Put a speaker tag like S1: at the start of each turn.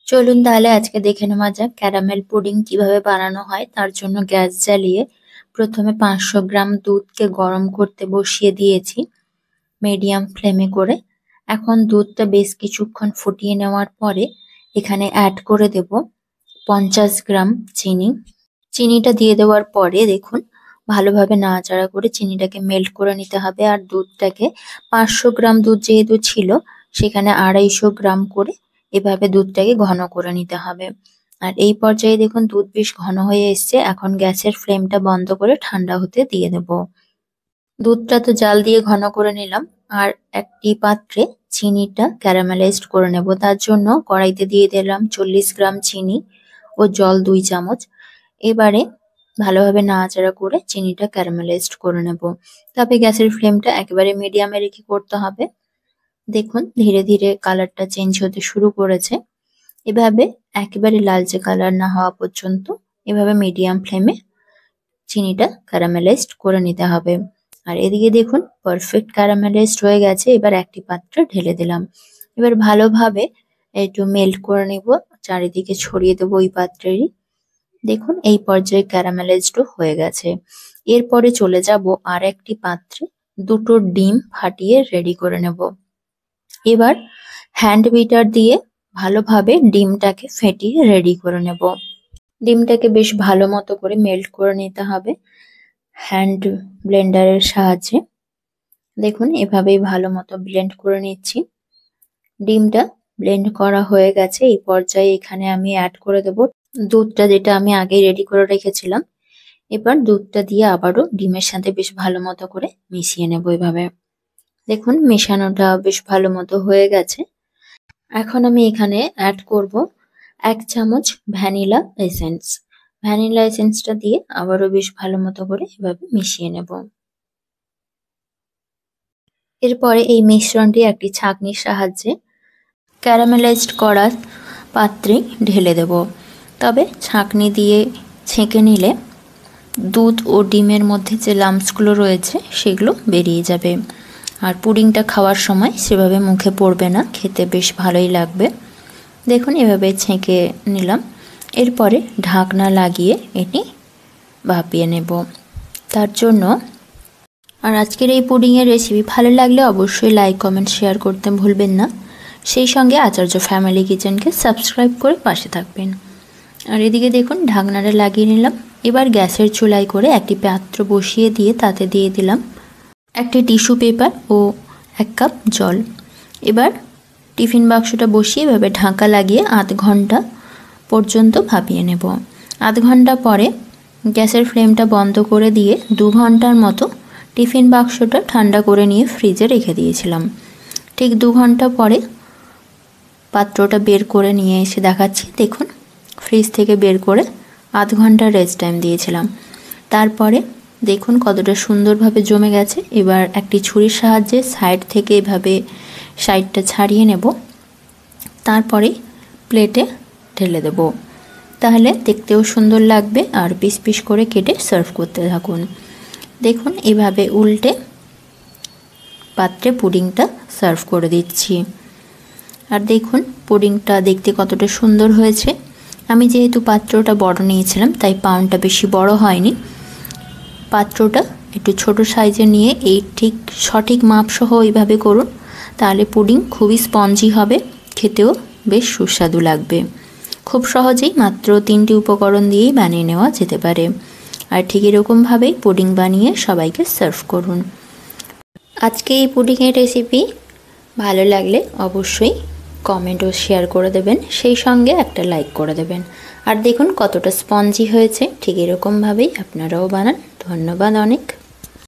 S1: চলুন তাহলে আজকে দেখে নেওয়া যাক ক্যারামেল পুডিং কিভাবে বানানো হয়। তার জন্য গ্যাস জ্বালিয়ে প্রথমে 500 গ্রাম দুধকে গরম করতে বসিয়ে দিয়েছি মিডিয়াম ফ্লেমে করে। এখন দুধটা বেশ কিছুক্ষণ ফুটিয়ে নেওয়ার পরে এখানে অ্যাড করে দেব 50 গ্রাম চিনি। চিনিটা দিয়ে দেওয়ার পরে দেখুন ভালোভাবে নাড়াচাড়া করে চিনিটাকে মেল্ট করে নিতে হবে। আর দুধটাকে 500 গ্রাম দুধ যেহেতু ছিল সেখানে 250 গ্রাম করে এভাবে দুধটাকে ঘন করে নিতে হবে। আর এই পর্যায়ে দেখুন দুধ বেশ ঘন হয়ে এসছে। এখন গ্যাসের ফ্লেমটা বন্ধ করে ঠান্ডা হতে দিয়ে দেব। দুধটা তো জাল দিয়ে ঘন করে নিলাম। আর একটি পাত্রে চিনিটা ক্যারামেলাইজড করে নেব। তার জন্য কড়াইতে দিয়ে দিলাম 40 গ্রাম চিনি ও জল 2 চামচ। এবারে ভালোভাবে নাড়াচাড়া করে চিনিটা ক্যারামেলাইজড করে নেব। তবে গ্যাসের ফ্লেমটা একেবারে মিডিয়ামে রেখে করতে হবে। দেখুন ধীরে ধীরে কালারটা চেঞ্জ হতে শুরু করেছে। এভাবে একেবারে লালচে কালার না হওয়া পর্যন্ত এভাবে মিডিয়াম ফ্লেমে চিনিটা ক্যারামেলাইজড করে নিতে হবে। আর এদিকে দেখুন পারফেক্ট ক্যারামেলাইজড হয়ে গেছে। এবার একটি পাত্রে ঢেলে দিলাম। এবার ভালোভাবে একটু মেল্ট করে নেব, চারিদিকে ছড়িয়ে দেবো ওই পাত্রেরই। দেখুন এই পর্যায়ে ক্যারামেলাইজডও হয়ে গেছে। এরপরে চলে যাব আর একটি পাত্রে দুটো ডিম ফাটিয়ে রেডি করে নেব। এবার হ্যান্ড বিটার দিয়ে ভালোভাবে ডিমটাকে ফেটিয়ে রেডি করে নেব। ডিমটাকে বেশ ভালো মতো করে মেল্ট করে নিতে হবে হ্যান্ড ব্লেন্ডারের সাহায্যে। দেখুন এভাবেই ভালো মতো ব্লেন্ড করে নিচ্ছি। ডিমটা ব্লেন্ড করা হয়ে গেছে। এই পর্যায়ে এখানে আমি অ্যাড করে দেব দুধটা, যেটা আমি আগে রেডি করে রেখেছিলাম। এবার দুধটা দিয়ে আবারও ডিমের সাথে বেশ ভালো মতো করে মিশিয়ে নেব এভাবে। দেখুন মেশানোটা বেশ ভালো মতো হয়ে গেছে। এখন আমি এখানে অ্যাড করব 1 চামচ ভ্যানিলা এসেন্স। ভ্যানিলা এসেন্সটা দিয়ে আবারও বেশ ভালো মতো করে এভাবে মিশিয়ে নেব। এরপরে এই মিশ্রণটি একটি ছাঁকনির সাহায্যে ক্যারামেলাইজড করা পাত্রে ঢেলে দেব। তবে ছাঁকনি দিয়ে ছেঁকে নিলে দুধ ও ডিমের মধ্যে যে লাম্পসগুলো রয়েছে সেগুলো বেরিয়ে যাবে। আর পুডিংটা খাওয়ার সময় সেভাবে মুখে পড়বে না, খেতে বেশ ভালোই লাগবে। দেখুন এভাবে ছেঁকে নিলাম। এরপরে ঢাকনা লাগিয়ে এটি ভাপিয়ে নেব। তার জন্য আর আজকের এই পুডিংয়ের রেসিপি ভালো লাগলে অবশ্যই লাইক কমেন্ট শেয়ার করতে ভুলবেন না। সেই সঙ্গে আচার্য ফ্যামিলি কিচেনকে সাবস্ক্রাইব করে পাশে থাকবেন। আর এদিকে দেখুন ঢাকনাটা লাগিয়ে নিলাম। এবার গ্যাসের চুলায় করে একটি পাত্র বসিয়ে দিয়ে তাতে দিয়ে দিলাম একটি টিস্যু পেপার ও 1 কাপ জল। এবার টিফিন বাক্সটা বসিয়ে এভাবে ঢাকা লাগিয়ে আধ ঘন্টা পর্যন্ত ভাপিয়ে নেব। আধ ঘন্টা পরে গ্যাসের ফ্লেমটা বন্ধ করে দিয়ে 2 ঘন্টার মতো টিফিন বাক্সটা ঠান্ডা করে নিয়ে ফ্রিজে রেখে দিয়েছিলাম। ঠিক 2 ঘন্টা পরে পাত্রটা বের করে নিয়ে এসে দেখাচ্ছি। দেখুন ফ্রিজ থেকে বের করে আধ ঘন্টা রেস্ট টাইম দিয়েছিলাম। তারপরে দেখুন কতটা সুন্দরভাবে জমে গেছে। এবার একটি ছুরির সাহায্যে সাইড থেকে এভাবে সাইডটা ছাড়িয়ে নেব। তারপরে প্লেটে ঢেলে দেব। তাহলে দেখতেও সুন্দর লাগবে। আর পিস পিস করে কেটে সার্ভ করতে থাকুন। দেখুন এভাবে উল্টে পাত্রে পুডিংটা সার্ভ করে দিচ্ছি। আর দেখুন পুডিংটা দেখতে কতটা সুন্দর হয়েছে। আমি যেহেতু পাত্রটা বড় নিয়েছিলাম তাই পাউন্ডটা বেশি বড় হয়নি। পাত্রটা একটু ছোট সাইজে নিয়ে এই ঠিক সঠিক মাপসহ এইভাবে করুন, তাহলে পুডিং খুবই স্পঞ্জি হবে, খেতেও বেশ সুস্বাদু লাগবে। খুব সহজেই মাত্র 3টি উপকরণ দিয়েই বানিয়ে নেওয়া যেতে পারে। আর ঠিক এরকমভাবেই পুডিং বানিয়ে সবাইকে সার্ভ করুন। আজকে এই পুডিংয়ের রেসিপি ভালো লাগলে অবশ্যই কমেন্ট ও শেয়ার করে দেবেন, সেই সঙ্গে একটা লাইক করে দেবেন। আর দেখুন কতটা স্পঞ্জি হয়েছে, ঠিক এরকমভাবেই আপনারাও বানান। ধন্যবাদ অনেক।